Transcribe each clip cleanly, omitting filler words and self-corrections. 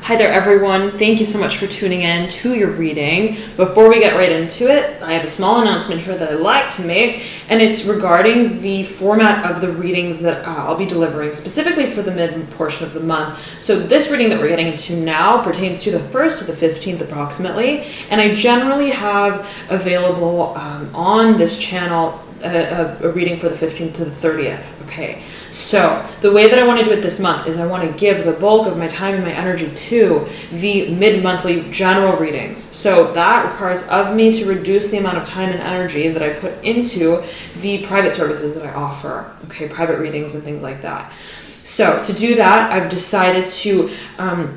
Hi there, everyone. Thank you so much for tuning in to your reading. Before we get right into it, I have a small announcement here that I'd like to make, and it's regarding the format of the readings that I'll be delivering, specifically for the mid portion of the month. So this reading that we're getting into now pertains to the 1st to the 15th approximately, and I generally have available on this channel a reading for the 15th to the 30th. Okay, so the way that I want to do it this month is I want to give the bulk of my time and my energy to the mid-monthly general readings. So that requires of me to reduce the amount of time and energy that I put into the private services that I offer, okay, private readings and things like that. So to do that, I've decided to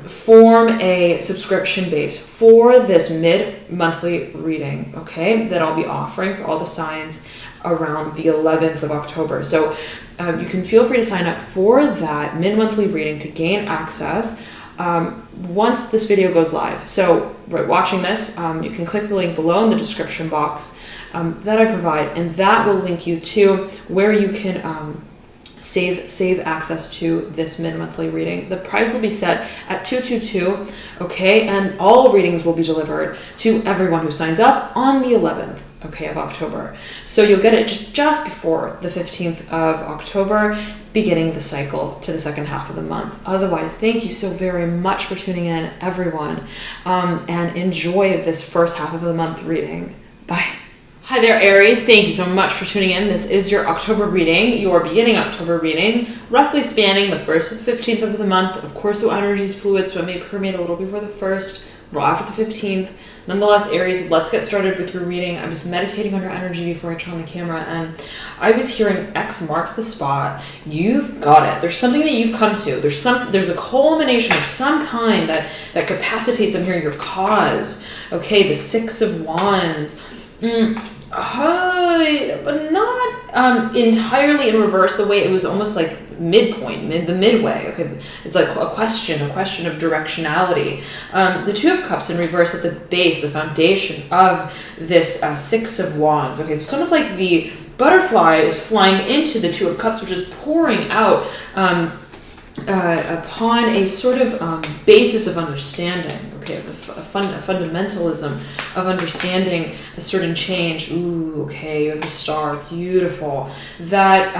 form a subscription base for this mid-monthly reading, okay, that I'll be offering for all the signs around the 11th of October. So you can feel free to sign up for that mid-monthly reading to gain access once this video goes live. So right, watching this, you can click the link below in the description box that I provide, and that will link you to where you can save access to this mid-monthly reading. The price will be set at $222, okay, and all readings will be delivered to everyone who signs up on the 11th, okay, of October. So you'll get it just before the 15th of October, beginning the cycle to the second half of the month. Otherwise, thank you so very much for tuning in, everyone, and enjoy this first half of the month reading. Bye. Hi there, Aries. Thank you so much for tuning in. This is your October reading, your beginning October reading, roughly spanning the 1st to the 15th of the month. Of course, the energy is fluid, so it may permeate a little before the 1st, a little after the 15th. Nonetheless, Aries, let's get started with your reading. I was meditating on your energy before I turned on the camera, and I was hearing X marks the spot. You've got it. There's something that you've come to. There's a culmination of some kind that capacitates, I'm hearing, your cause. Okay, the 6 of Wands. But not entirely in reverse, the way it was almost like midpoint, the midway. Okay, it's like a question of directionality. The 2 of Cups in reverse at the base, the foundation of this 6 of Wands. Okay, so it's almost like the butterfly is flying into the 2 of Cups, which is pouring out upon a sort of basis of understanding, okay, a fundamentalism of understanding a certain change. Ooh, okay, you have the Star, beautiful. That,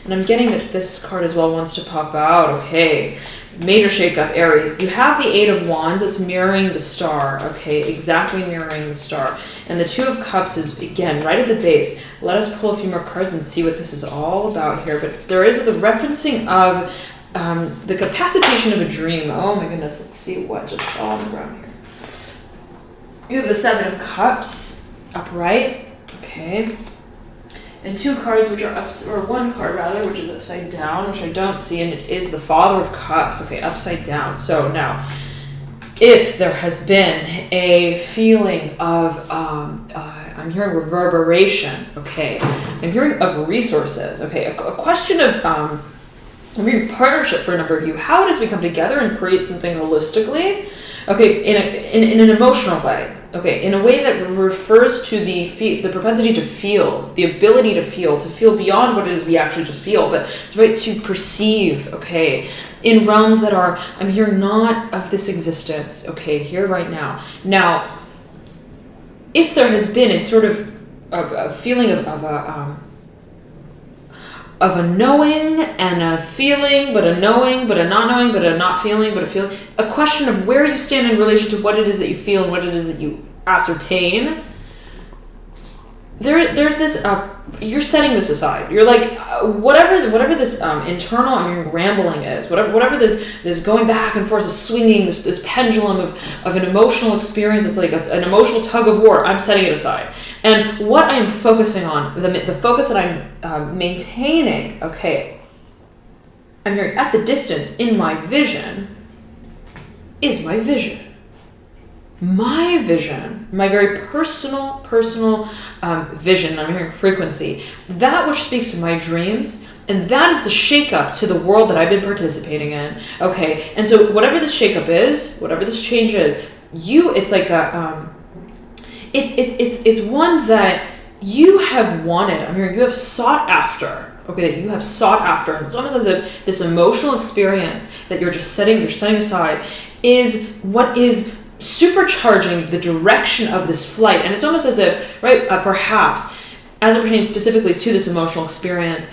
and I'm getting that this card as well wants to pop out, okay. Major shakeup, Aries. You have the 8 of Wands, it's mirroring the Star, okay, exactly mirroring the Star. And the 2 of Cups is, again, right at the base. Let us pull a few more cards and see what this is all about here. But there is the referencing of the capacitation of a dream. Oh my goodness, let's see what just fell on the ground here. You have the 7 of Cups upright, okay, and 2 cards which are or 1 card rather, which is upside down, which I don't see, and it is the Father of Cups, okay, upside down. So now, if there has been a feeling of I'm hearing reverberation, okay, I'm hearing of resources, okay, a question of I'm hearing partnership for a number of you. How does we come together and create something holistically? Okay, in an emotional way. Okay, in a way that refers to the propensity to feel, the ability to feel beyond what it is we actually just feel, but right, to perceive. Okay, in realms that are, I'm hearing, not of this existence. Okay, here right now. Now, if there has been a sort of a feeling of a knowing and a feeling, but a knowing, but a not knowing, but a not feeling, but a feeling. A question of where you stand in relation to what it is that you feel and what it is that you ascertain. There's this, you're setting this aside. You're like, whatever this internal, I mean, rambling is, whatever this going back and forth, this swinging, this pendulum of an emotional experience, it's like an emotional tug of war, I'm setting it aside. And what I'm focusing on, the focus that I'm maintaining, okay, I'm hearing at the distance in my vision, is my vision. My vision, my very personal vision, I'm hearing frequency, that which speaks to my dreams, and that is the shakeup to the world that I've been participating in. Okay, and so whatever this shakeup is, whatever this change is, it's like a, it's one that you have wanted. I'm hearing you have sought after. Okay, that you have sought after. And it's almost as if this emotional experience that you're setting aside is what is supercharging the direction of this flight. And it's almost as if, right, perhaps, as it pertains specifically to this emotional experience,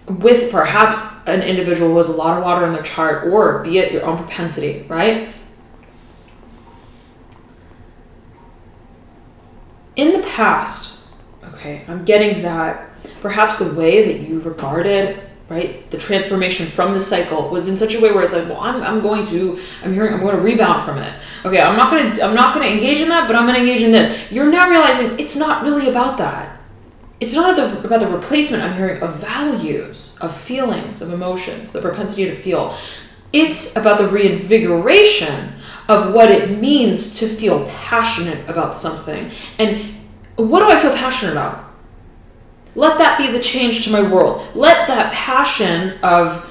with perhaps an individual who has a lot of water in their chart, or be it your own propensity, right? In the past, okay, I'm getting that perhaps the way that you regarded, right, the transformation from the cycle was in such a way where it's like, well, I'm going to rebound from it. Okay, I'm not going to engage in that, but I'm going to engage in this. You're now realizing it's not really about that. It's not about the replacement, I'm hearing, of values, of feelings, of emotions, the propensity to feel. It's about the reinvigoration of what it means to feel passionate about something. And what do I feel passionate about? Let that be the change to my world. Let that passion of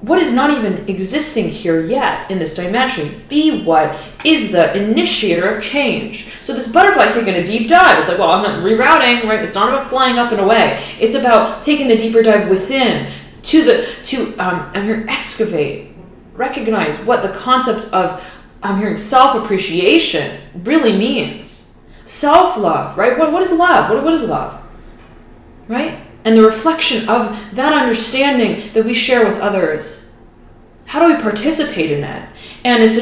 what is not even existing here yet in this dimension be what is the initiator of change. So this butterfly's taking a deep dive. It's like, well, I'm not rerouting, right? It's not about flying up and away. It's about taking the deeper dive within I'm here, excavate, recognize what the concept of, I'm hearing, self-appreciation really means. Self-love, right? What is love? What is love? Right? And the reflection of that understanding that we share with others. How do we participate in it? And it's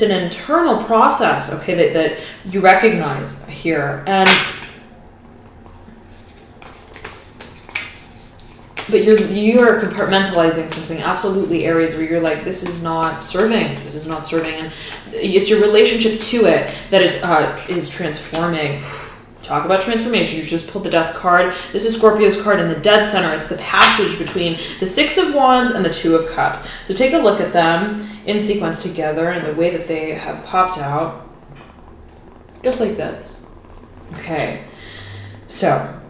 an internal process, okay, that you recognize here. But you're compartmentalizing something, absolutely, Aries, where you're like, this is not serving, and it's your relationship to it that is transforming. Talk about transformation. You just pulled the Death card. This is Scorpio's card in the dead center. It's the passage between the Six of Wands and the Two of Cups. So take a look at them in sequence together and the way that they have popped out. Just like this. Okay. So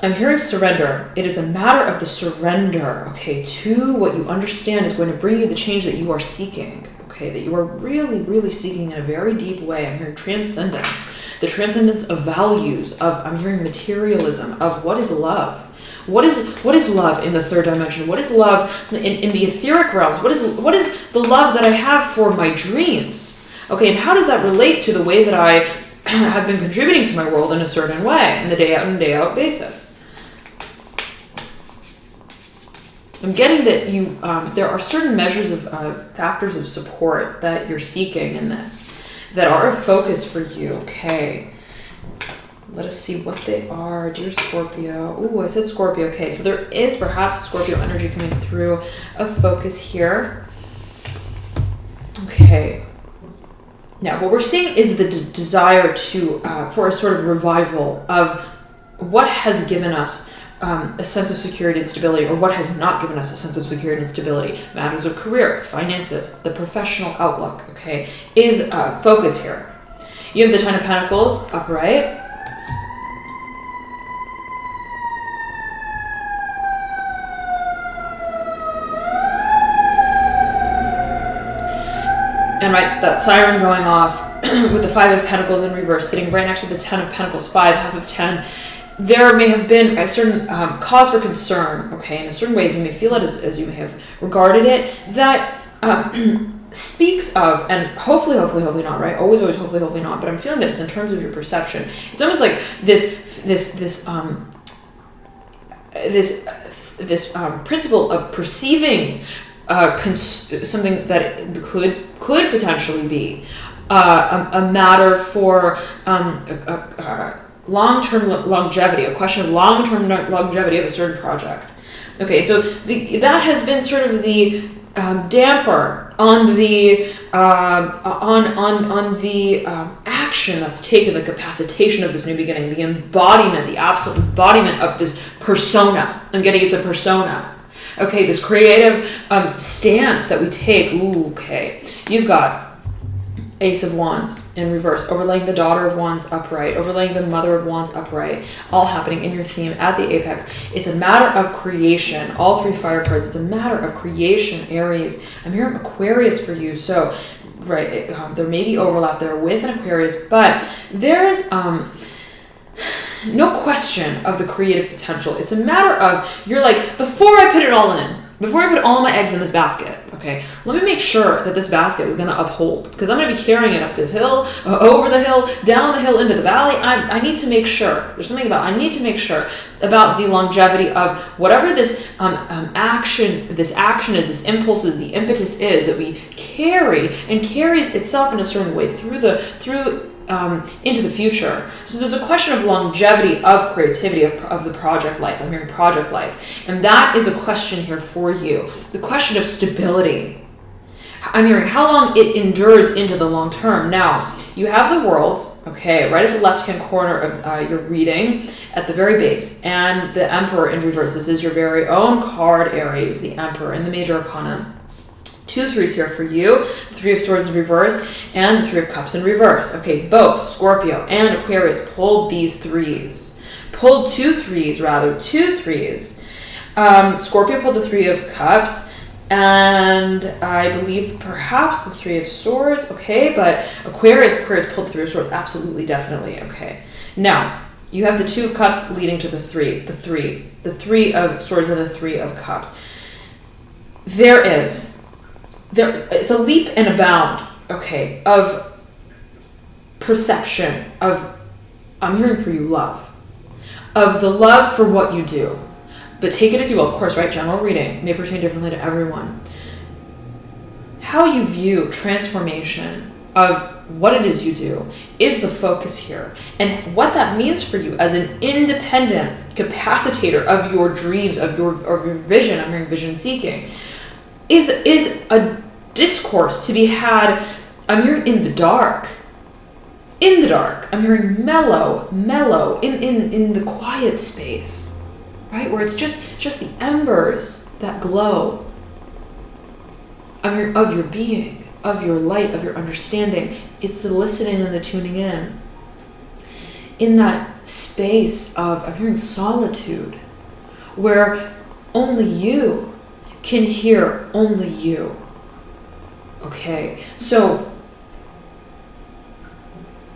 I'm hearing surrender. It is a matter of the surrender, okay, to what you understand is going to bring you the change that you are seeking. Okay, that you are really, really seeking in a very deep way. I'm hearing transcendence, the transcendence of values, I'm hearing materialism, of what is love. What is love in the third dimension? What is love in the etheric realms? What is the love that I have for my dreams? Okay, and how does that relate to the way that I have been contributing to my world in a certain way, in the day out and day out basis? I'm getting that there are certain measures of factors of support that you're seeking in this that are a focus for you. Okay, let us see what they are, dear Scorpio. Ooh, I said Scorpio. Okay, so there is perhaps Scorpio energy coming through, a focus here. Okay. Now, what we're seeing is the desire for a sort of revival of what has given us a sense of security and stability, or what has not given us a sense of security and stability. Matters of career, finances, the professional outlook, okay, is focus here. You have the Ten of Pentacles upright. And right, that siren going off with the Five of Pentacles in reverse, sitting right next to the Ten of Pentacles, 5, half of 10. There may have been a certain cause for concern, okay, in certain ways you may feel it as you may have regarded it, that speaks of, and hopefully not, right? Always, hopefully not, but I'm feeling that it's in terms of your perception. It's almost like this principle of perceiving something that could potentially be a matter for long-term longevity, a question of long-term longevity of a certain project. Okay, so that has been sort of the damper on the action that's taken, the capacitation of this new beginning, the embodiment, the absolute embodiment of this persona. I'm getting it to persona. Okay, this creative stance that we take. Ooh, okay, you've got Ace of Wands in reverse, overlaying the Daughter of Wands upright, overlaying the Mother of Wands upright, all happening in your theme at the apex. It's a matter of creation. All three fire cards. It's a matter of creation, Aries. I'm hearing Aquarius for you. So, right, there may be overlap there with an Aquarius, but there's no question of the creative potential. It's a matter of, you're like, before I put it all in, before I put all my eggs in this basket, okay, let me make sure that this basket is going to uphold, because I'm going to be carrying it up this hill, over the hill, down the hill, into the valley. I need to make sure. There's something about, I need to make sure about the longevity of whatever this action is, this impulse is, the impetus is that we carry, and carries itself in a certain way into the future. So there's a question of longevity of creativity, of the project life. I'm hearing project life. And that is a question here for you. The question of stability. I'm hearing how long it endures into the long term. Now, you have the world, okay, right at the left-hand corner of your reading, at the very base, and the Emperor in reverse. This is your very own card, Aries, the Emperor in the Major Arcana. 2 threes here for you, 3 of Swords in reverse, and the 3 of Cups in reverse. Okay, both Scorpio and Aquarius pulled these threes. Pulled 2 threes. Scorpio pulled the 3 of Cups, and I believe perhaps the 3 of Swords. Okay, but Aquarius pulled the 3 of Swords. Absolutely, definitely. Okay. Now, you have the 2 of Cups leading to the 3 of Swords and the 3 of Cups. It's a leap and a bound, okay, of perception, of, I'm hearing for you, love. Of the love for what you do. But take it as you will, of course, right? General reading may pertain differently to everyone. How you view transformation of what it is you do is the focus here. And what that means for you as an independent capacitator of your dreams, of your vision, I'm hearing vision seeking, is a discourse to be had, I'm hearing in the dark. In the dark. I'm hearing mellow, in the quiet space, right? Where it's just the embers that glow. I'm hearing of your being, of your light, of your understanding. It's the listening and the tuning in. In that space of, I'm hearing solitude, where only you can hear only you. Okay, so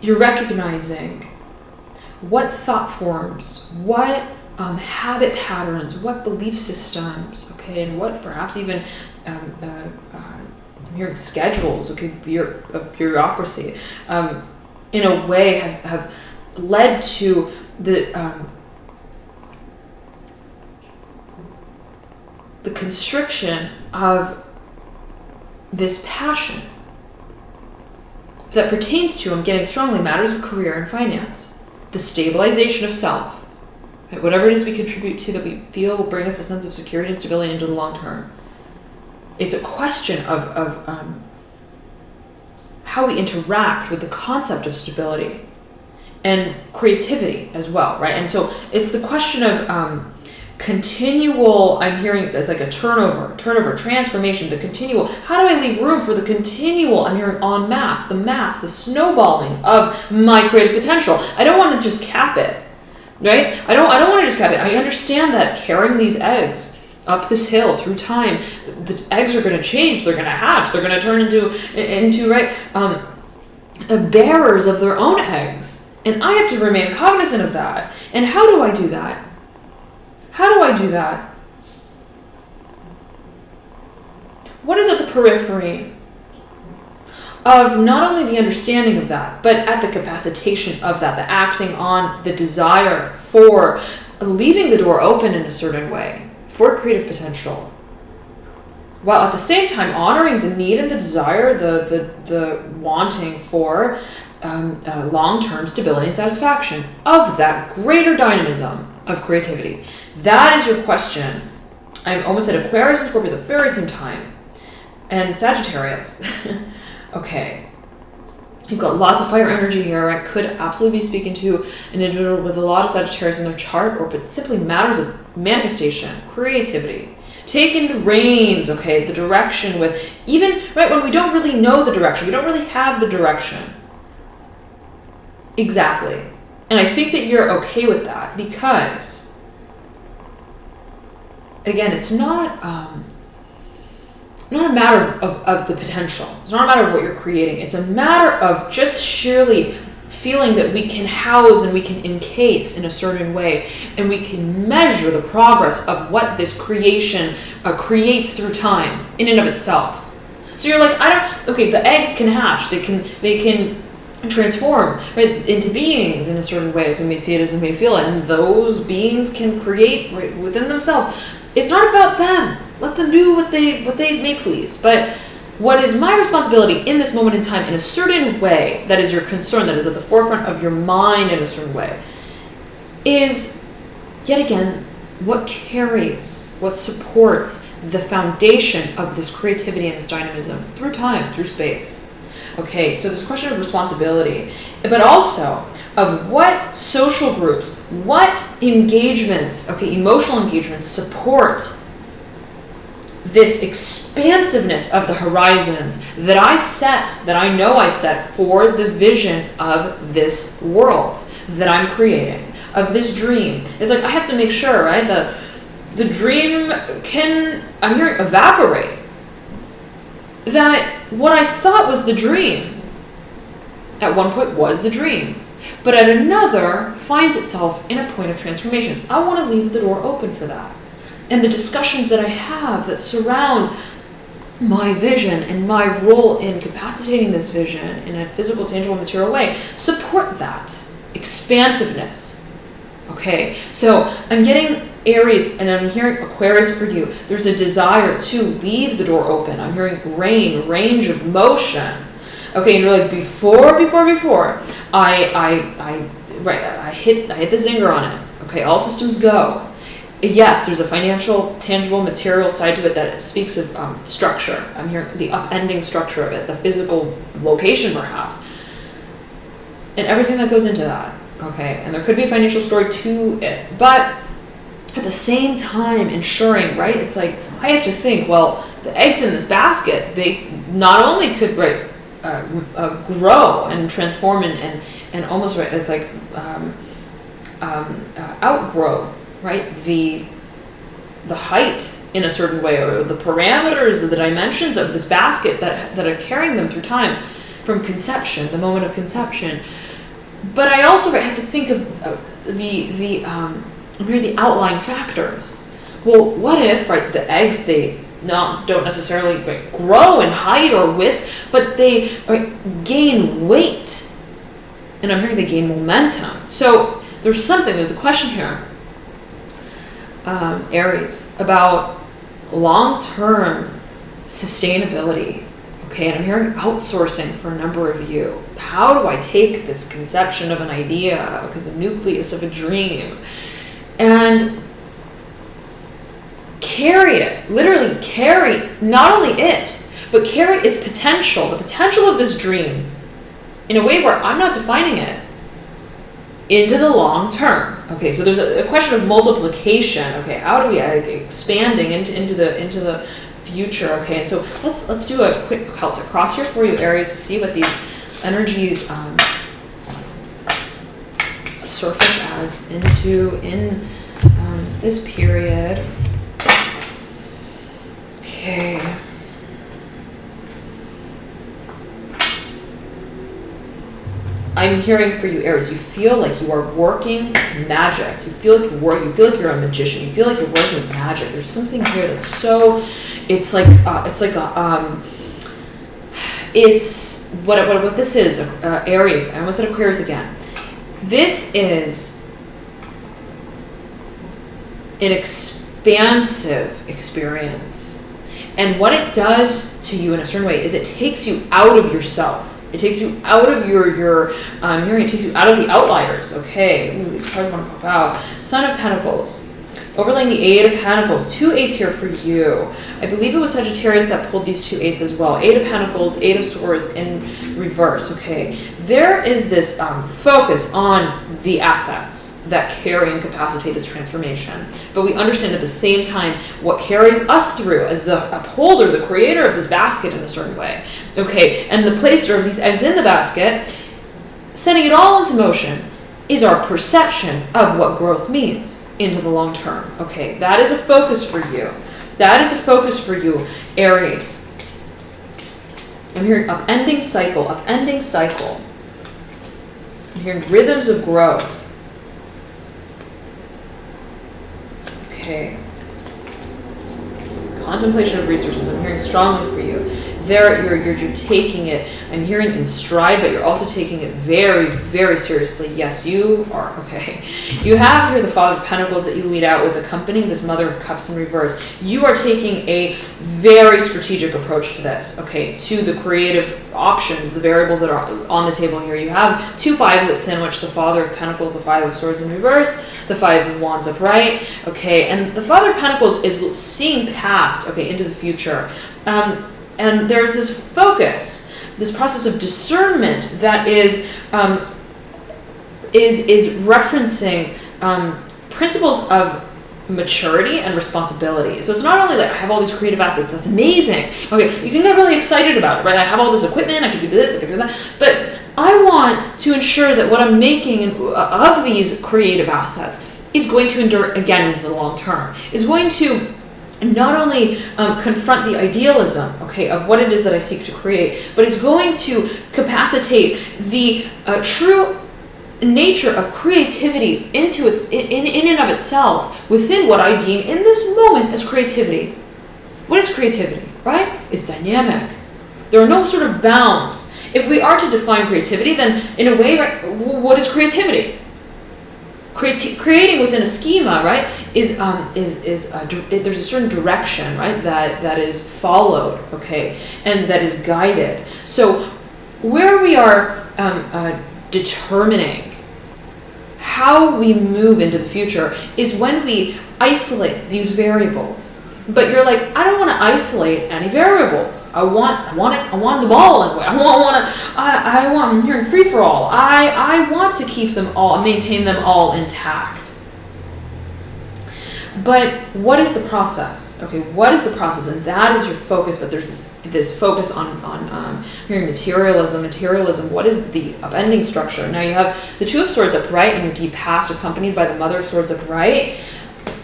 you're recognizing what thought forms, what habit patterns, what belief systems, okay, and what perhaps even I'm hearing schedules, okay, of bureaucracy, in a way have led to the constriction of this passion that pertains to, I'm getting strongly, matters of career and finance, the stabilization of self, right? Whatever it is we contribute to that we feel will bring us a sense of security and stability into the long term. It's a question of how we interact with the concept of stability and creativity as well, right? And so it's the question of continual, I'm hearing there's like a turnover, transformation, the continual, how do I leave room for the continual, I'm hearing en masse, the snowballing of my creative potential. I don't want to just cap it, right? I don't want to just cap it. I understand that carrying these eggs up this hill through time, the eggs are going to change, they're going to hatch, they're going to turn into right, bearers of their own eggs. And I have to remain cognizant of that. And how do I do that? What is at the periphery of not only the understanding of that, but at the capacitation of that, the acting on the desire for leaving the door open in a certain way for creative potential, while at the same time honoring the need and the desire, the wanting for long-term stability and satisfaction of that greater dynamism of creativity. That is your question. I almost said Aquarius and Scorpio at the very same time. And Sagittarius. Okay. You've got lots of fire energy here. I could absolutely be speaking to an individual with a lot of Sagittarius in their chart, or but simply matters of manifestation, creativity. Taking the reins, okay, the direction with, even, right, when we don't really know the direction, we don't really have the direction. Exactly. And I think that you're okay with that because, again, it's not a matter of the potential. It's not a matter of what you're creating. It's a matter of just sheerly feeling that we can house and we can encase in a certain way, and we can measure the progress of what this creation creates through time in and of itself. So you're like, okay, the eggs can hatch, they can transform, right, into beings in a certain way, as we may see it, as we may feel it, and those beings can create right within themselves. It's not about them. Let them do what they may please. But what is my responsibility in this moment in time, in a certain way, that is your concern, that is at the forefront of your mind in a certain way, is, yet again, what carries, what supports the foundation of this creativity and this dynamism through time, through space. Okay, so this question of responsibility, but also of what social groups, what engagements, okay, emotional engagements support this expansiveness of the horizons that I know I set for the vision of this world that I'm creating, of this dream. It's like I have to make sure, right, the dream can, I'm hearing, evaporate. That what I thought was the dream at one point was the dream, but at another finds itself in a point of transformation. I want to leave the door open for that. And the discussions that I have that surround my vision and my role in capacitating this vision in a physical, tangible, material way support that expansiveness. Okay, so I'm getting Aries, and I'm hearing Aquarius for you. There's a desire to leave the door open. I'm hearing range of motion. Okay, and you're like, before I hit the zinger on it. Okay, all systems go. Yes, there's a financial, tangible, material side to it that speaks of structure. I'm hearing the upending structure of it, the physical location perhaps, and everything that goes into that. Okay, and there could be a financial story to it, but at the same time ensuring, right, it's like I have to think, well, the eggs in this basket, they not only could grow and transform and almost, right, it's like outgrow, right, the height in a certain way, or the parameters or the dimensions of this basket that are carrying them through time from conception, the moment of conception. But I also have to think of the outlying factors. Well, what if, right, the eggs, they don't necessarily, right, grow in height or width, but they, right, gain weight. And I'm hearing they gain momentum. So there's a question here, Aries, about long-term sustainability. Okay, and I'm hearing outsourcing for a number of you. How do I take this conception of an idea, okay, the nucleus of a dream, and carry it, literally carry not only it, but carry its potential, the potential of this dream, in a way where I'm not defining it, into the long term. Okay, so there's a question of multiplication. Okay, how do we expanding into the future? Okay, and so let's do a quick Celtic cross here for you, Aries, to see what these energies surface as in this period. Okay. I'm hearing for you, Aries, you feel like you are working magic. You feel like you're a magician. You feel like you're working with magic. There's something here that's so, it's what this is, Aries. I almost said Aquarius again. This is an expansive experience. And what it does to you in a certain way is it takes you out of yourself. It takes you out of your I'm hearing it takes you out of the outliers. Okay, ooh, these cards want to pop out. Son of Pentacles, overlaying the Eight of Pentacles. 2 8s here for you. I believe it was Sagittarius that pulled these 2 8s as well. 8 of Pentacles, 8 of Swords in reverse. Okay, there is this focus on the assets that carry and capacitate this transformation. But we understand at the same time what carries us through as the upholder, the creator of this basket in a certain way. Okay, and the placer of these eggs in the basket, setting it all into motion, is our perception of what growth means into the long term. Okay, that is a focus for you. That is a focus for you, Aries. I'm hearing upending cycle, upending cycle. I'm hearing rhythms of growth. Okay. Contemplation of resources. I'm hearing strongly for you. There, you're taking it. I'm hearing in stride, but you're also taking it very, very seriously. Yes, you are. Okay. You have here the Father of Pentacles that you lead out with, accompanying this Mother of Cups in reverse. You are taking a very strategic approach to this. Okay, to the creative options, the variables that are on the table here. You have 2 fives that sandwich the Father of Pentacles, the Five of Swords in reverse, the Five of Wands upright. Okay, and the Father of Pentacles is seeing past. Okay, into the future. And there's this focus, this process of discernment that is referencing principles of maturity and responsibility. So it's not only that I have all these creative assets, that's amazing. Okay, you can get really excited about it, right? I have all this equipment, I can do this, I can do that. But I want to ensure that what I'm making of these creative assets is going to endure again into the long term, is going to not only confront the idealism, okay, of what it is that I seek to create, but is going to capacitate the true nature of creativity into in and of itself within what I deem in this moment as creativity. What is creativity, right? It's dynamic. There are no sort of bounds. If we are to define creativity, then in a way, right, what is creativity? Creating within a schema, right, is there's a certain direction, right, that is followed, okay, and that is guided. So where we are determining how we move into the future is when we isolate these variables. But you're like, I don't want to isolate any variables. I want the ball anyway. I'm hearing free for all. I want to keep them all, maintain them all intact. But what is the process? Okay, what is the process? And that is your focus. But there's this focus on hearing materialism. Materialism. What is the upending structure? Now you have the Two of Swords upright in your deep past, accompanied by the Mother of Swords upright.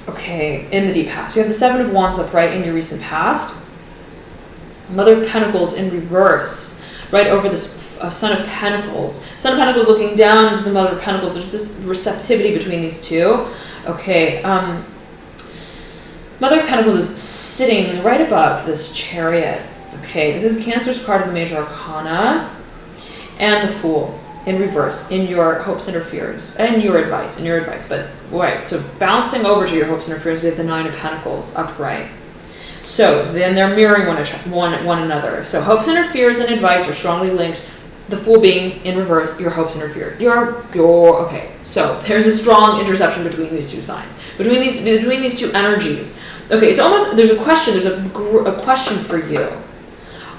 Okay, in the deep past. You have the Seven of Wands upright in your recent past. Mother of Pentacles in reverse, right over this Son of Pentacles. Son of Pentacles looking down into the Mother of Pentacles. There's this receptivity between these two. Okay, Mother of Pentacles is sitting right above this Chariot. Okay, this is Cancer's card of the Major Arcana. And the Fool in reverse, in your hopes and your fears, and your advice, But, right, so bouncing over to your hopes and your fears, we have the Nine of Pentacles upright. So then they're mirroring one another. So hopes and your fears and advice are strongly linked. The Fool being in reverse, your hopes and your fears. Okay. So there's a strong interception between these two signs, between these two energies. Okay, it's almost, there's a question for you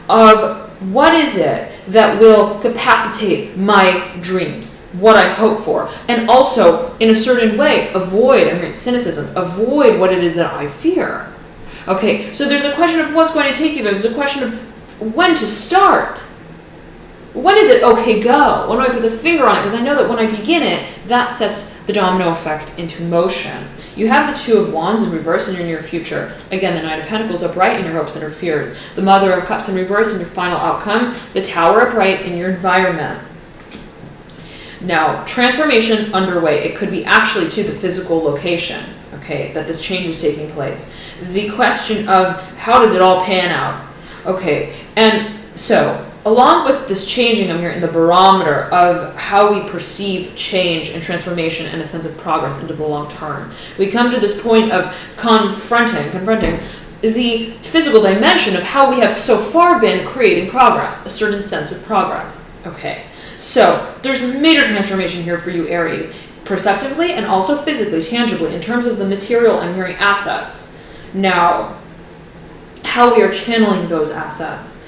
of what is it that will capacitate my dreams, what I hope for, and also in a certain way avoid, I'm hearing cynicism, avoid what it is that I fear. Okay, so there's a question of what's going to take you there. There's a question of when to start. When is it okay, go? When do I put the finger on it? Because I know that when I begin it, that sets the domino effect into motion. You have the Two of Wands in reverse in your near future. Again, the Nine of Pentacles upright in your hopes and your fears. The Mother of Cups in reverse in your final outcome. The Tower upright in your environment. Now, transformation underway. It could be actually to the physical location, okay, that this change is taking place. The question of how does it all pan out? Okay, and so along with this changing, I'm here in the barometer of how we perceive change and transformation and a sense of progress into the long term. We come to this point of confronting the physical dimension of how we have so far been creating progress, a certain sense of progress. Okay, so there's major transformation here for you, Aries, perceptively and also physically, tangibly, in terms of the material, I'm hearing assets. Now, how we are channeling those assets.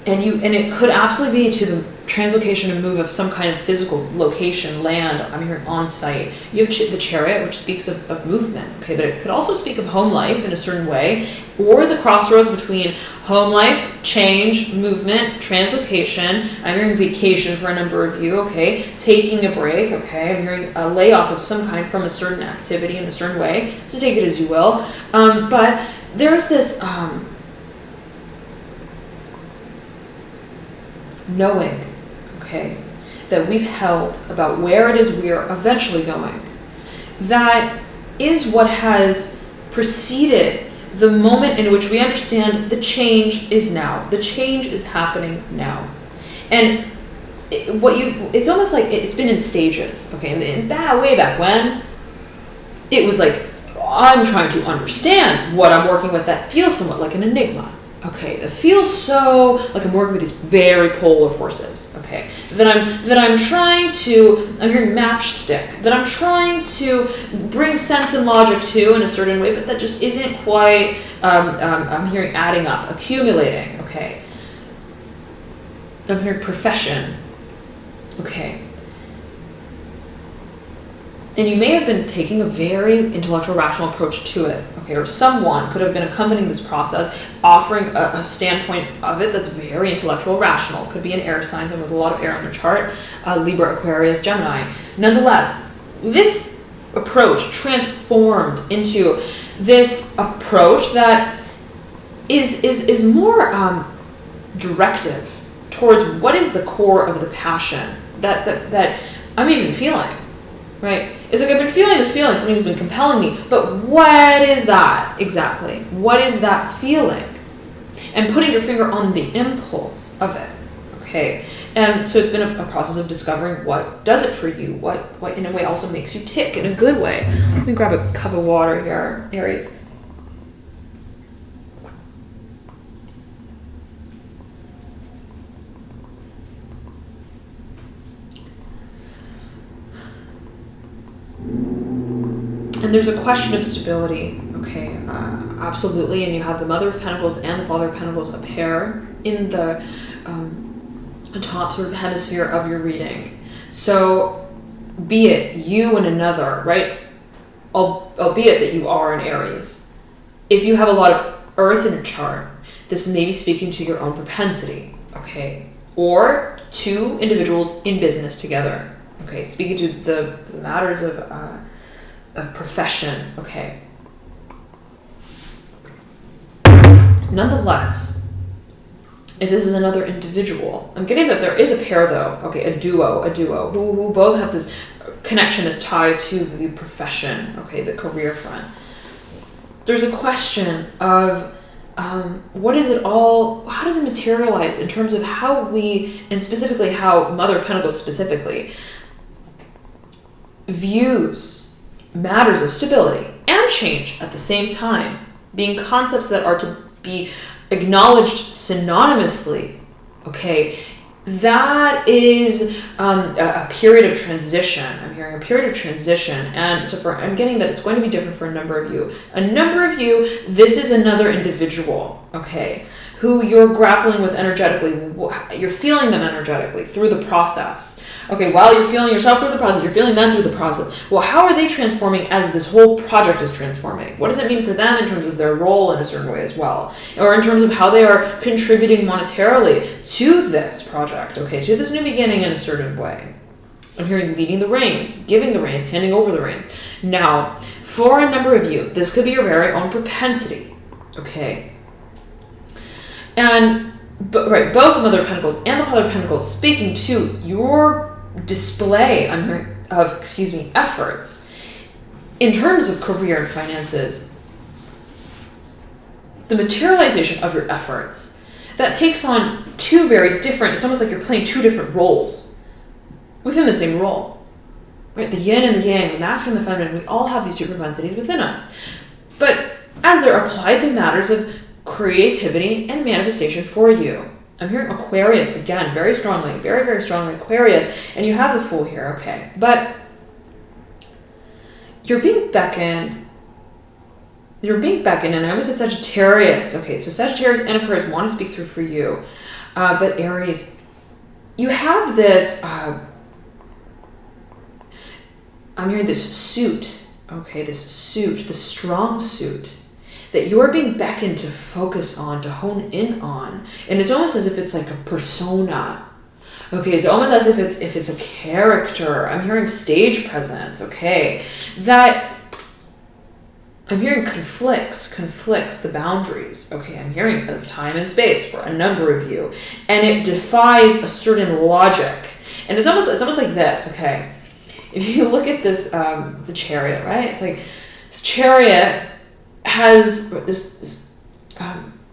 And it could absolutely be to the translocation and move of some kind of physical location, land, I'm hearing on-site. You have the Chariot, which speaks of movement, okay, but it could also speak of home life in a certain way, or the crossroads between home life, change, movement, translocation. I'm hearing vacation for a number of you, okay, taking a break, okay, I'm hearing a layoff of some kind from a certain activity in a certain way, so take it as you will. But there's this knowing, okay, that we've held about where it is we are eventually going, that is what has preceded the moment in which we understand the change is now. The change is happening now. And it's almost like it's been in stages, okay? And way back when, it was like, I'm trying to understand what I'm working with that feels somewhat like an enigma. Okay, it feels so like I'm working with these very polar forces. Okay, that I'm trying to, I'm hearing matchstick, that I'm trying to bring sense and logic to in a certain way, but that just isn't quite. I'm hearing adding up, accumulating. Okay, I'm hearing profession. Okay. And you may have been taking a very intellectual, rational approach to it, okay? Or someone could have been accompanying this process, offering a standpoint of it that's very intellectual, rational. Could be an air sign, someone with a lot of air on their chart, Libra, Aquarius, Gemini. Nonetheless, this approach transformed into this approach that is more directive towards what is the core of the passion that I'm even feeling. Right? It's like I've been feeling this feeling, something's been compelling me, but what is that exactly? What is that feeling? And putting your finger on the impulse of it, okay? And so it's been a process of discovering what does it for you, what in a way also makes you tick in a good way. Let me grab a cup of water here, Aries. And there's a question of stability, okay, absolutely. And you have the Mother of Pentacles and the Father of Pentacles, a pair in the top sort of hemisphere of your reading. So be it you and another, right? Albeit that you are an Aries. If you have a lot of Earth in your chart, this may be speaking to your own propensity, okay? Or two individuals in business together, okay? Speaking to the matters of profession, okay. Nonetheless, if this is another individual, I'm getting that there is a pair though, okay, a duo who both have this connection is tied to the profession, okay, the career front. There's a question of what is it all, how does it materialize in terms of how we, and specifically how Mother of Pentacles specifically, views matters of stability and change at the same time, being concepts that are to be acknowledged synonymously, okay? That is a period of transition. I'm hearing a period of transition. And so I'm getting that it's going to be different for a number of you. A number of you, this is another individual, okay, who you're grappling with energetically. You're feeling them energetically through the process. Okay, while you're feeling yourself through the process, you're feeling them through the process. Well, how are they transforming as this whole project is transforming? What does it mean for them in terms of their role in a certain way as well? Or in terms of how they are contributing monetarily to this project, okay, to this new beginning in a certain way? I'm hearing leading the reins, giving the reins, handing over the reins. Now, for a number of you, this could be your very own propensity, okay? And, right, both the Mother of Pentacles and the Father of Pentacles speaking to your display of efforts in terms of career and finances, the materialization of your efforts, that takes on two very different, it's almost like you're playing two different roles within the same role, right? The yin and the yang, the masculine and the feminine, we all have these two propensities within us. But as they're applied to matters of creativity and manifestation for you, I'm hearing Aquarius again, very strongly, very, very strongly Aquarius, and you have the Fool here, okay. But you're being beckoned, and I almost said Sagittarius, okay, so Sagittarius and Aquarius want to speak through for you, but Aries, you have this, I'm hearing this suit, okay, this strong suit, that you're being beckoned to focus on, to hone in on. And it's almost as if it's like a persona. Okay, it's almost as if it's a character. I'm hearing stage presence, okay? That I'm hearing conflicts the boundaries. Okay, I'm hearing of time and space for a number of you. And it defies a certain logic. And it's almost like this, okay? If you look at this, the chariot, right? It's like this chariot has this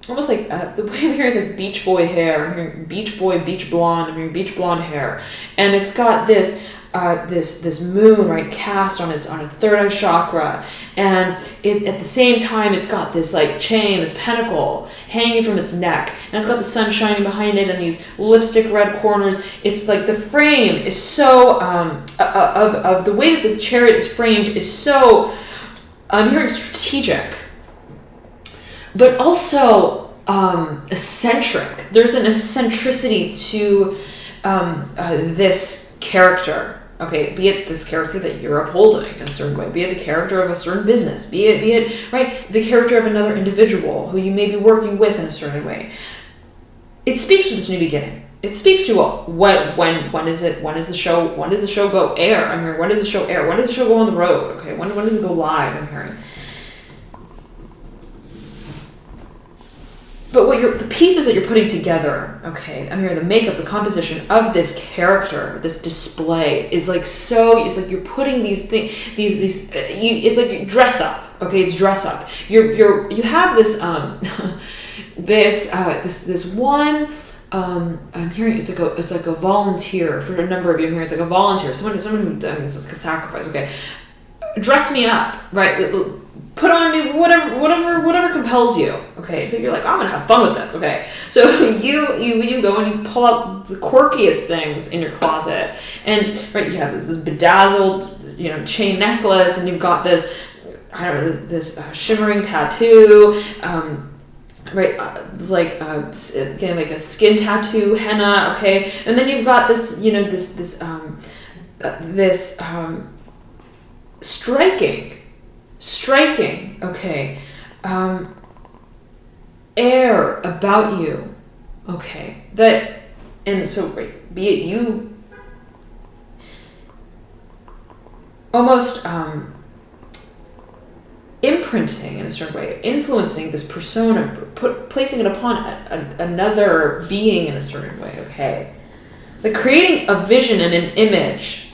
almost like the way I'm hearing is like beach boy hair. I'm hearing beach boy, beach blonde. I'm hearing beach blonde hair, and it's got this this moon, right, cast on its third eye chakra, and at the same time it's got this like chain, this pentacle hanging from its neck, and it's got the sun shining behind it and these lipstick red corners. It's like the frame is so of the way that this chariot is framed is so, I'm hearing strategic, but also eccentric. There's an eccentricity to this character. Okay, be it this character that you're upholding in a certain way, be it the character of a certain business, be it right, the character of another individual who you may be working with in a certain way. It speaks to this new beginning. It speaks to when does the show go air? I'm hearing, when does the show air? When does the show go on the road? Okay, when does it go live? I'm hearing. But the pieces that you're putting together, okay, I'm hearing the makeup, the composition of this character, this display is like so. It's like you're putting these things, it's like dress up, okay, it's dress up. You have this this one. I'm hearing it's like a volunteer for a number of you. I'm hearing it's like a volunteer, someone who it's like a sacrifice. Okay, dress me up, right? Put on me whatever compels you. Okay, so you're like, I'm gonna have fun with this. Okay, so you go and you pull out the quirkiest things in your closet, and right, you have this bedazzled chain necklace, and you've got this this shimmering tattoo. Right, it's like again like a skin tattoo, henna. Okay, and then you've got this this striking, okay, air about you, okay, that, and so, right, be it you almost imprinting in a certain way, influencing this persona, placing it upon another being in a certain way, okay, like creating a vision and an image.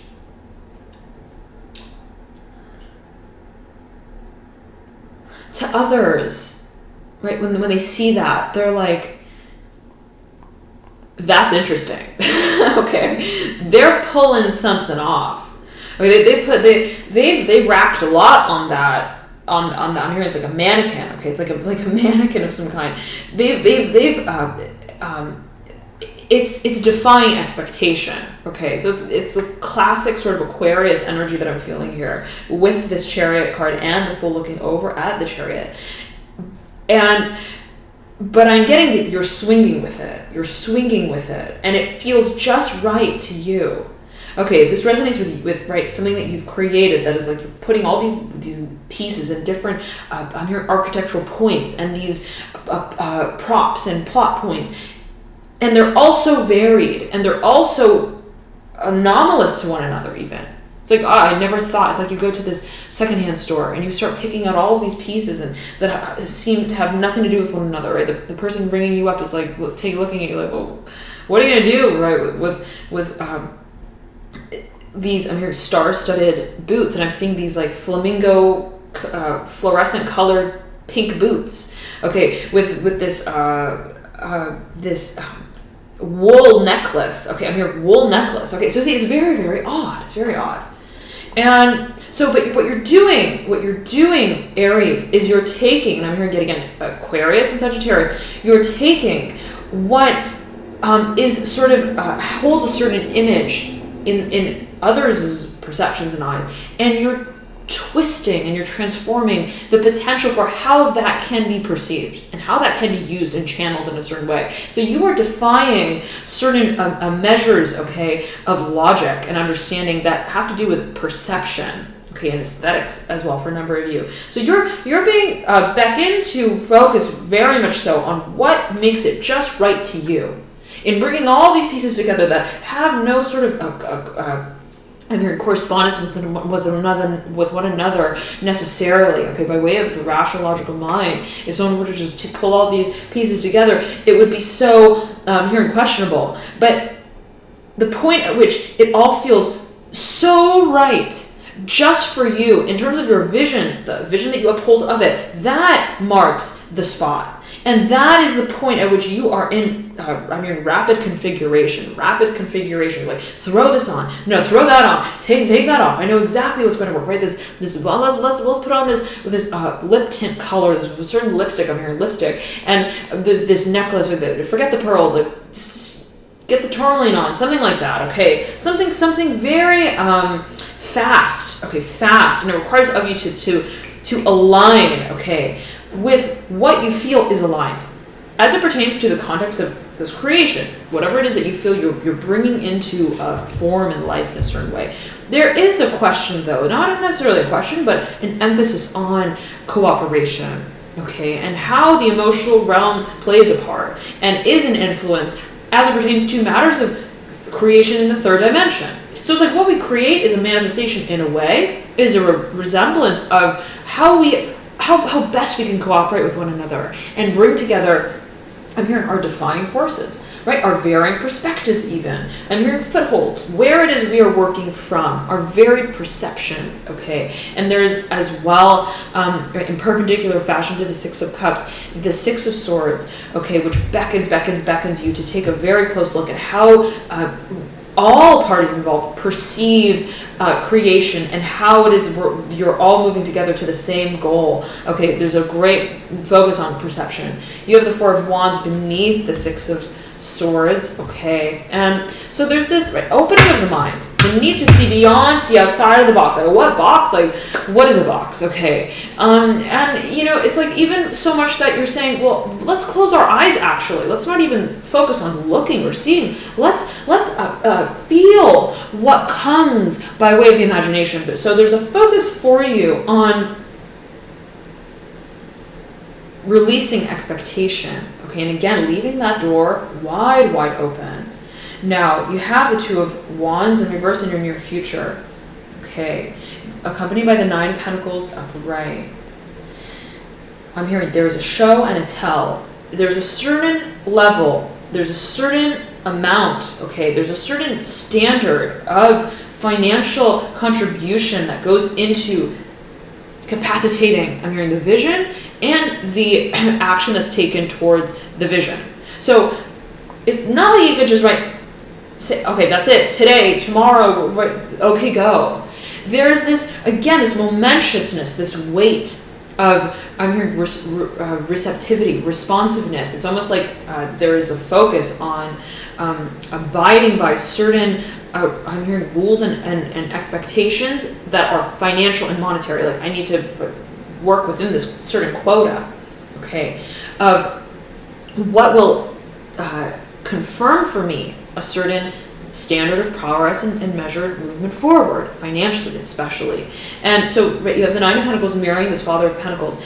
To others, right, when they see that, they're like, that's interesting. Okay, they're pulling something off. Okay, they've racked a lot on that. On that, I'm hearing it's like a mannequin. Okay, it's like a mannequin of some kind. It's defying expectation. Okay, so it's the classic sort of Aquarius energy that I'm feeling here with this chariot card and the full looking over at the chariot. But I'm getting that you're swinging with it. You're swinging with it, and it feels just right to you. Okay, if this resonates with right, something that you've created that is like you're putting all these pieces and different I'm hearing architectural points and these props and plot points. And they're also varied, and they're also anomalous to one another even. It's like, I never thought. It's like you go to this secondhand store, and you start picking out all of these pieces and that seem to have nothing to do with one another, right? The person bringing you up is like, looking at you like, well, what are you going to do, right, with these, I'm hearing star-studded boots, and I'm seeing these like flamingo fluorescent colored pink boots, okay, with this this wool necklace. Okay, I'm hearing wool necklace. Okay, so see, it's very, very odd. It's very odd. And so, but what you're doing, Aries, is you're taking, and I'm hearing yet again, Aquarius and Sagittarius, you're taking what is sort of holds a certain image in others' perceptions and eyes, and you're twisting and you're transforming the potential for how that can be perceived and how that can be used and channeled in a certain way. So you are defying certain measures, okay, of logic and understanding that have to do with perception, okay, and aesthetics as well for a number of you. So you're being back into focus very much so on what makes it just right to you in bringing all these pieces together that have no sort of I'm hearing correspondence with one another necessarily, okay, by way of the rational, logical mind. If someone were to just pull all these pieces together, it would be so hearing questionable. But the point at which it all feels so right just for you in terms of your vision, the vision that you uphold of it, that marks the spot. And that is the point at which you are in, rapid configuration, like throw this on, no, throw that on, take that off. I know exactly what's going to work, right? Well, let's put on this lip tint color, this certain lipstick, I'm hearing lipstick, and this necklace, or forget the pearls, like just get the tourmaline on, something like that, okay? Something very, fast, and it requires of you to align, with what you feel is aligned as it pertains to the context of this creation, whatever it is that you feel you're bringing into form and life in a certain way. There is a question, though, not necessarily a question, but an emphasis on cooperation, and how the emotional realm plays a part and is an influence as it pertains to matters of creation in the third dimension. So it's like what we create is a manifestation in a way, is a resemblance of how best we can cooperate with one another and bring together, I'm hearing, our defying forces, right? Our varying perspectives even. I'm hearing footholds, where it is we are working from, our varied perceptions, And there's as well, in perpendicular fashion to the Six of Cups, the Six of Swords, which beckons you to take a very close look at how all parties involved perceive creation and how it is that you're all moving together to the same goal. There's a great focus on perception. You have the Four of Wands beneath the Six of Swords, and so there's this opening of the mind, the need to see beyond, see outside of the box. Like, what box? Like, what is a box? And it's like even so much that you're saying, well, let's close our eyes. Actually, let's not even focus on looking or seeing. Let's feel what comes by way of the imagination. So there's a focus for you on releasing expectation, and again, leaving that door wide open. Now, you have the Two of Wands in reverse in your near future, accompanied by the Nine of Pentacles upright. I'm hearing there's a show and a tell. There's a certain level, there's a certain amount, there's a certain standard of financial contribution that goes into capacitating, I'm hearing, the vision and the action that's taken towards the vision. So it's not like you could just say, that's it, today, tomorrow, go. There's this momentousness, this weight of, I'm hearing, receptivity, responsiveness. It's almost like there is a focus on abiding by certain I'm hearing rules and expectations that are financial and monetary. Like, I need to work within this certain quota, of what will confirm for me a certain standard of progress and measured movement forward, financially especially. And so you have the Nine of Pentacles mirroring this Father of Pentacles,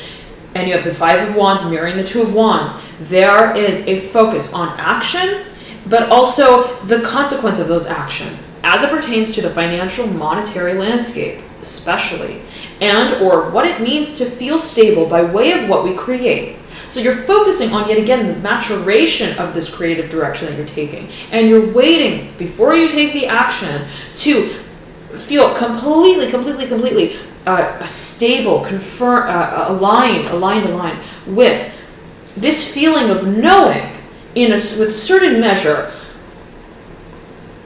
and you have the Five of Wands mirroring the Two of Wands. There is a focus on action, but also the consequence of those actions as it pertains to the financial monetary landscape, especially, and or what it means to feel stable by way of what we create. So you're focusing on, yet again, the maturation of this creative direction that you're taking, and you're waiting before you take the action to feel completely stable, aligned with this feeling of knowing with certain measure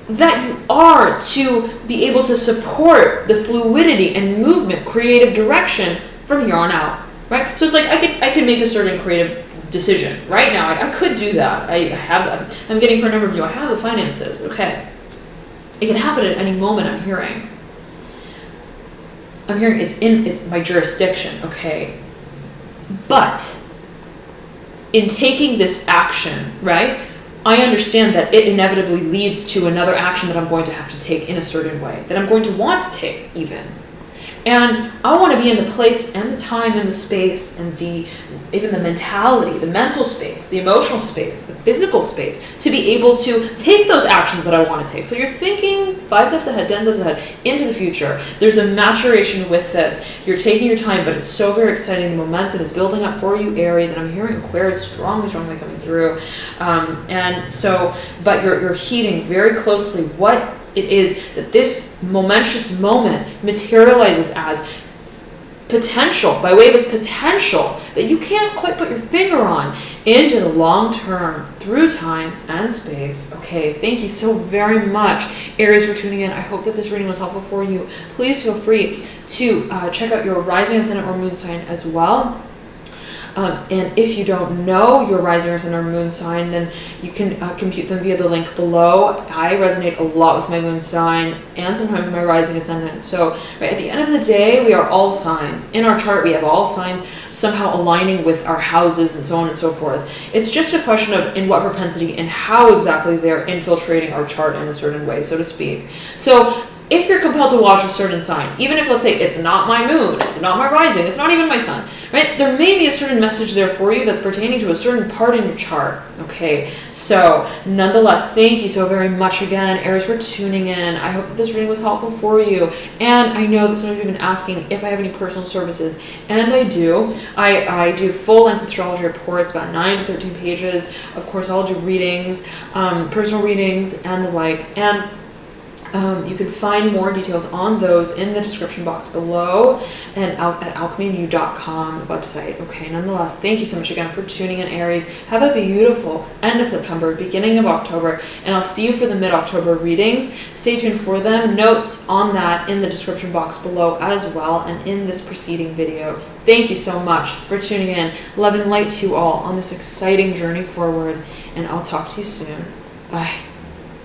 that you are to be able to support the fluidity and movement, creative direction from here on out, right? So it's like I could make a certain creative decision right now. I could do that. I'm getting for a number of you. I have the finances. It can happen at any moment. I'm hearing it's my jurisdiction. But in taking this action, right, I understand that it inevitably leads to another action that I'm going to have to take in a certain way, that I'm going to want to take even. And I want to be in the place and the time and the space and even the mentality, the mental space, the emotional space, the physical space to be able to take those actions that I want to take. So you're thinking 5 steps ahead, 10 steps ahead into the future. There's a maturation with this. You're taking your time, but it's so very exciting. The momentum is building up for you, Aries, and I'm hearing Aquarius strongly coming through. But you're heeding very closely what it is that this momentous moment materializes as potential, by way of its potential that you can't quite put your finger on, into the long term through time and space. Okay, thank you so very much, Aries, for tuning in. I hope that this reading was helpful for you. Please feel free to check out your rising, ascendant, or moon sign as well. And if you don't know your rising, ascendant, or moon sign, then you can compute them via the link below. I resonate a lot with my moon sign and sometimes my rising, ascendant. So right at the end of the day, we are all signs. In our chart, we have all signs somehow aligning with our houses and so on and so forth. It's just a question of in what propensity and how exactly they're infiltrating our chart in a certain way, so to speak. So if you're compelled to watch a certain sign, even if, let's say, it's not my moon, it's not my rising, it's not even my sun, right? There may be a certain message there for you that's pertaining to a certain part in your chart, okay? So, nonetheless, thank you so very much again, Aries, for tuning in. I hope that this reading was helpful for you. And I know that some of you have been asking if I have any personal services, and I do. I do full-length astrology reports, about 9 to 13 pages. Of course, I'll do readings, personal readings, and the like. And you can find more details on those in the description box below and at alchemyu.com website. Okay, nonetheless, thank you so much again for tuning in, Aries. Have a beautiful end of September, beginning of October, and I'll see you for the mid-October readings. Stay tuned for them. Notes on that in the description box below as well, and in this preceding video. Thank you so much for tuning in. Love and light to you all on this exciting journey forward, and I'll talk to you soon. Bye.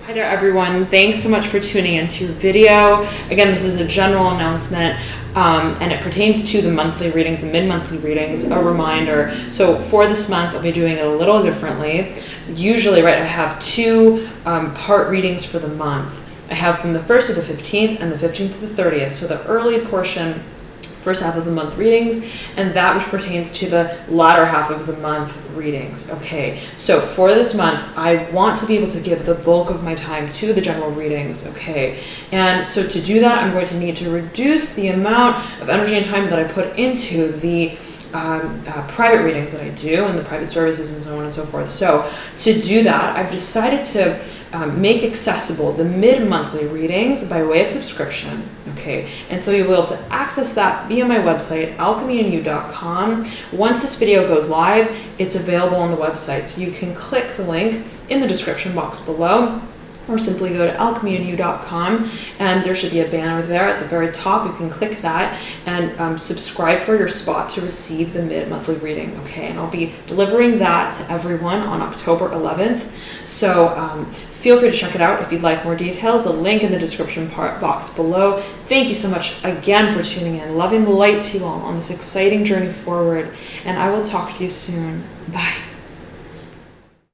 Hi there, everyone. Thanks so much for tuning into your video. Again, this is a general announcement, and it pertains to the monthly readings and mid-monthly readings. A reminder, so for this month, I'll be doing it a little differently. Usually, right, I have 2 part readings for the month. I have from the 1st to the 15th and the 15th to the 30th. So the early portion, first half of the month readings, and that which pertains to the latter half of the month readings. Okay, so for this month, I want to be able to give the bulk of my time to the general readings, okay? And so to do that, I'm going to need to reduce the amount of energy and time that I put into the private readings that I do and the private services and so on and so forth. So to do that, I've decided to make accessible the mid-monthly readings by way of subscription. Okay, and so you'll be able to access that via my website, alchemyu.com. Once this video goes live, it's available on the website. So you can click the link in the description box below, or simply go to alchemyu.com, and there should be a banner there at the very top. You can click that and subscribe for your spot to receive the mid-monthly reading, okay? And I'll be delivering that to everyone on October 11th. So feel free to check it out if you'd like more details. The link in the description box below. Thank you so much again for tuning in. Loving the light to you all on this exciting journey forward, and I will talk to you soon. Bye.